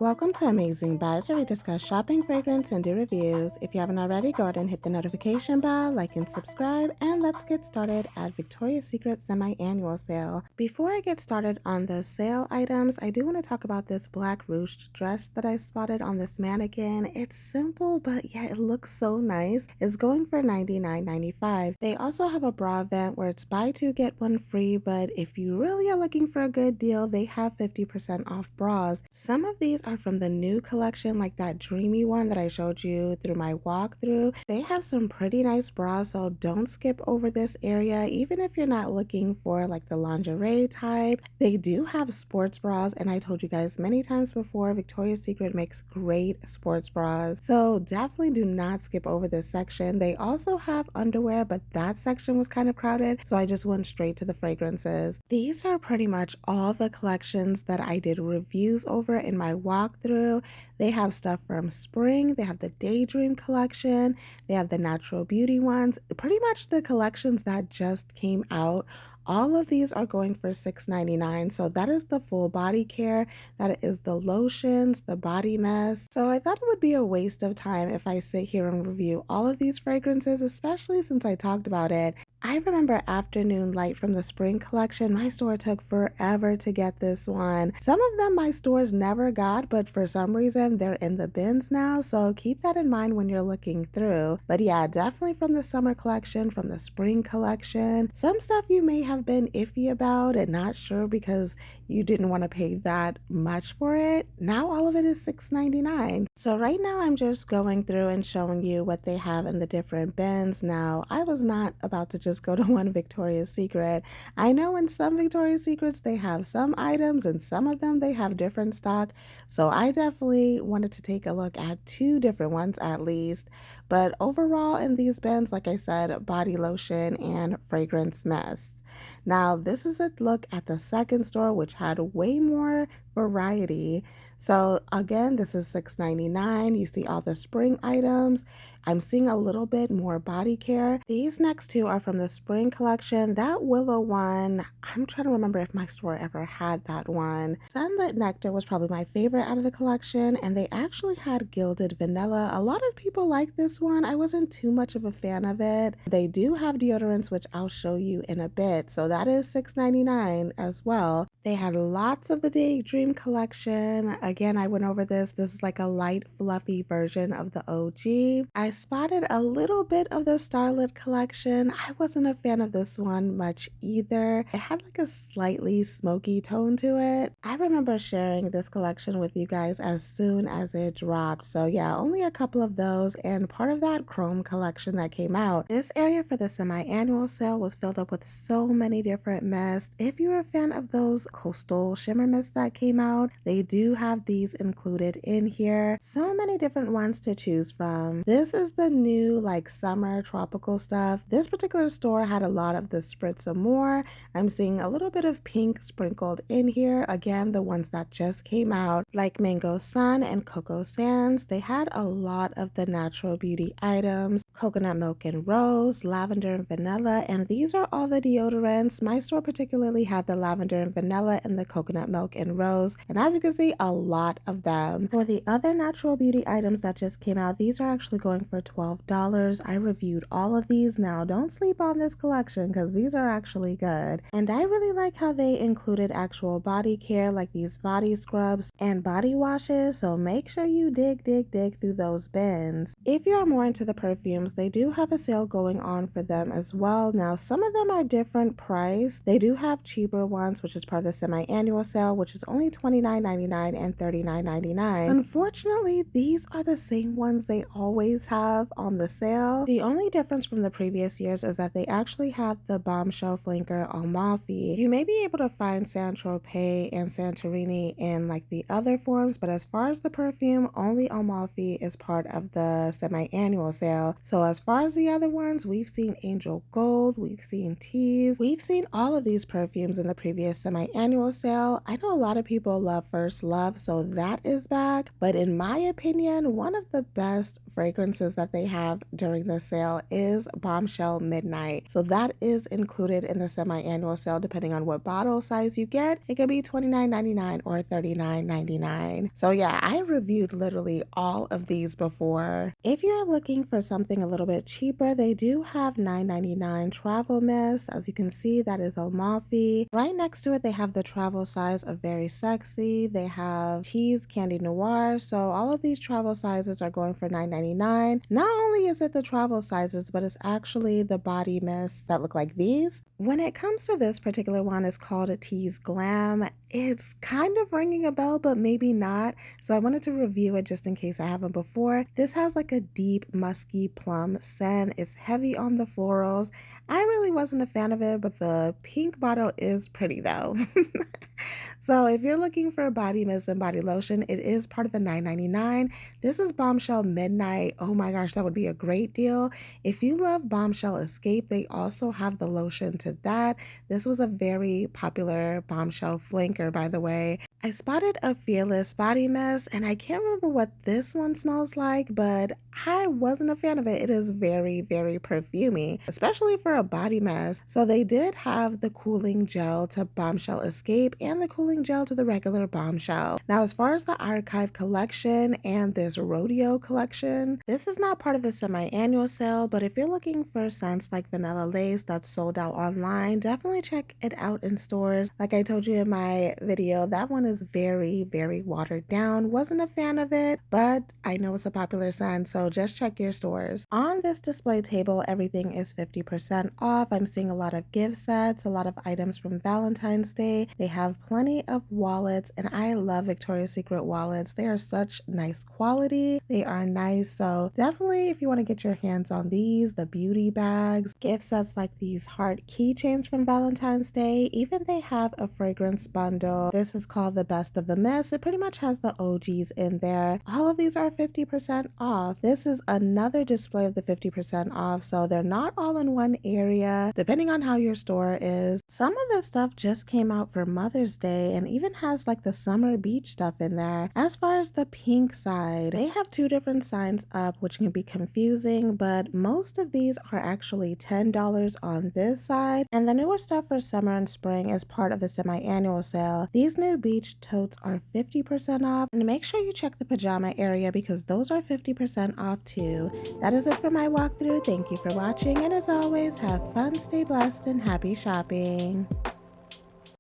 Welcome to Amazing Buys, where we discuss shopping, fragrance, and do reviews. If you haven't already, go ahead and hit the notification bell, like and subscribe, and let's get started at Victoria's Secret semi-annual sale. Before I get started on the sale items, I do want to talk about this black ruched dress that I spotted on this mannequin. It's simple, but yeah, it looks so nice. It's going for $99.95. They also have a bra event where it's buy two, get one free, but if you really are looking for a good deal, they have 50% off bras. Some of these are from the new collection, like that dreamy one that I showed you through my walkthrough. They have some pretty nice bras, so don't skip over this area, even if you're not looking for like the lingerie type. They do have sports bras, and I told you guys many times before, Victoria's Secret makes great sports bras, so definitely do not skip over this section. They also have underwear, but that section was kind of crowded, so I just went straight to the fragrances. These are pretty much all the collections that I did reviews over in my walkthrough. They have stuff from spring, they have the Daydream collection, they have the Natural Beauty ones, pretty much the collections that just came out. All of these are going for $6.99. So that is the full body care, that is the lotions, the body mist. So I thought it would be a waste of time if I sit here and review all of these fragrances, especially since I talked about it. I remember Afternoon Light from the spring collection. My store took forever to get this one. Some of them my stores never got, but for some reason they're in the bins now, so keep that in mind when you're looking through. But yeah, definitely from the summer collection, from the spring collection. Some stuff you may have been iffy about and not sure because you didn't want to pay that much for it. Now all of it is $6.99. So right now I'm just going through and showing you what they have in the different bins. Now, I was not about to just go to one Victoria's Secret. I know in some Victoria's Secrets they have some items and some of them they have different stock. So I definitely wanted to take a look at two different ones at least. But overall in these bins, like I said, body lotion and fragrance mists. Now, this is a look at the second store, which had way more variety. So again, this is $6.99. You see all the spring items. I'm seeing a little bit more body care. These next two are from the spring collection. That Willow one, I'm trying to remember if my store ever had that one. Sunlit Nectar was probably my favorite out of the collection, and they actually had Gilded Vanilla. A lot of people like this one. I wasn't too much of a fan of it. They do have deodorants, which I'll show you in a bit. So that is $6.99 as well. They had lots of the Daydream collection. Again, I went over this. This is like a light, fluffy version of the OG. I spotted a little bit of the Starlit collection. I wasn't a fan of this one much either. It had like a slightly smoky tone to it. I remember sharing this collection with you guys as soon as it dropped. So yeah, only a couple of those and part of that Chrome collection that came out. This area for the semi-annual sale was filled up with so many different mists. If you're a fan of those coastal shimmer mists that came out, they do have these included in here. So many different ones to choose from. This is the new like summer tropical stuff. This particular store had a lot of the Spritz Amore. I'm seeing a little bit of pink sprinkled in here. Again, the ones that just came out, like Mango Sun and Cocoa Sands. They had a lot of the natural beauty items, coconut milk and rose, lavender and vanilla, and these are all the deodorants. My store particularly had the lavender and vanilla and the coconut milk and rose, and as you can see, a lot of them. For the other natural beauty items that just came out, these are actually going for $12. I reviewed all of these. Now don't sleep on this collection because these are actually good, and I really like how they included actual body care like these body scrubs and body washes, so make sure you dig through those bins. If you are more into the perfumes, they do have a sale going on for them as well. Now some of them are different price. They do have cheaper ones, which is part of the semi-annual sale, which is only $29.99 and $39.99. Unfortunately, these are the same ones they always have on the sale. The only difference from the previous years is that they actually had the Bombshell Flanker Amalfi. You may be able to find Saint Tropez and Santorini in like the other forms, but as far as the perfume, only Amalfi is part of the semi-annual sale. So So as far as the other ones, we've seen Angel Gold, we've seen Tease, we've seen all of these perfumes in the previous semi-annual sale. I know a lot of people love First Love, so that is back. But in my opinion, one of the best fragrances that they have during the sale is Bombshell Midnight. So that is included in the semi-annual sale depending on what bottle size you get. It could be $29.99 or $39.99. So yeah, I reviewed literally all of these before. If you're looking for something a little bit cheaper, they do have $9.99 travel mist. As you can see, that is Amalfi. Right next to it, they have the travel size of Very Sexy. They have Tease Candy Noir. So all of these travel sizes are going for $9.99. Not only is it the travel sizes, but it's actually the body mists that look like these. When it comes to this particular one, it's called a Tease Glam. It's kind of ringing a bell, but maybe not. So I wanted to review it just in case I haven't before. This has like a deep musky plum scent. It's heavy on the florals. I really wasn't a fan of it, but the pink bottle is pretty though. So if you're looking for a body mist and body lotion, it is part of the $9.99. This is Bombshell Midnight. Oh my gosh, that would be a great deal. If you love Bombshell Escape, they also have the lotion to that. This was a very popular Bombshell flanker, by the way. I spotted a Fearless body mist, and I can't remember what this one smells like, but I wasn't a fan of it. It is very, very perfumey, especially for a body mist. So they did have the cooling gel to Bombshell Escape and the cooling gel to the regular Bombshell. Now, as far as the Archive collection and this Rodeo collection, this is not part of the semi-annual sale, but if you're looking for scents like Vanilla Lace that's sold out online, definitely check it out in stores. Like I told you in my video, that one is very, very watered down. Wasn't a fan of it, but I know it's a popular scent, so just check your stores. On this display table, everything is 50% off. I'm seeing a lot of gift sets, a lot of items from Valentine's Day. They have plenty of wallets, and I love Victoria's Secret wallets. They are such nice quality. They are nice, so definitely if you want to get your hands on these, the beauty bags, gift sets like these heart keychains from Valentine's Day. Even they have a fragrance bundle. This is called the Best of the Mist. It pretty much has the OGs in there. All of these are 50% off. This is another display of the 50% off, so they're not all in one area, depending on how your store is. Some of this stuff just came out for Mother's Day and even has like the summer beach stuff in there. As far as the pink side, they have two different signs up, which can be confusing, but most of these are actually $10 on this side, and the newer stuff for summer and spring is part of the semi-annual sale. These new beach totes are 50% off, and make sure you check the pajama area because those are 50% off too. That is it for my walkthrough. Thank you for watching, and as always, have fun, stay blessed, and happy shopping.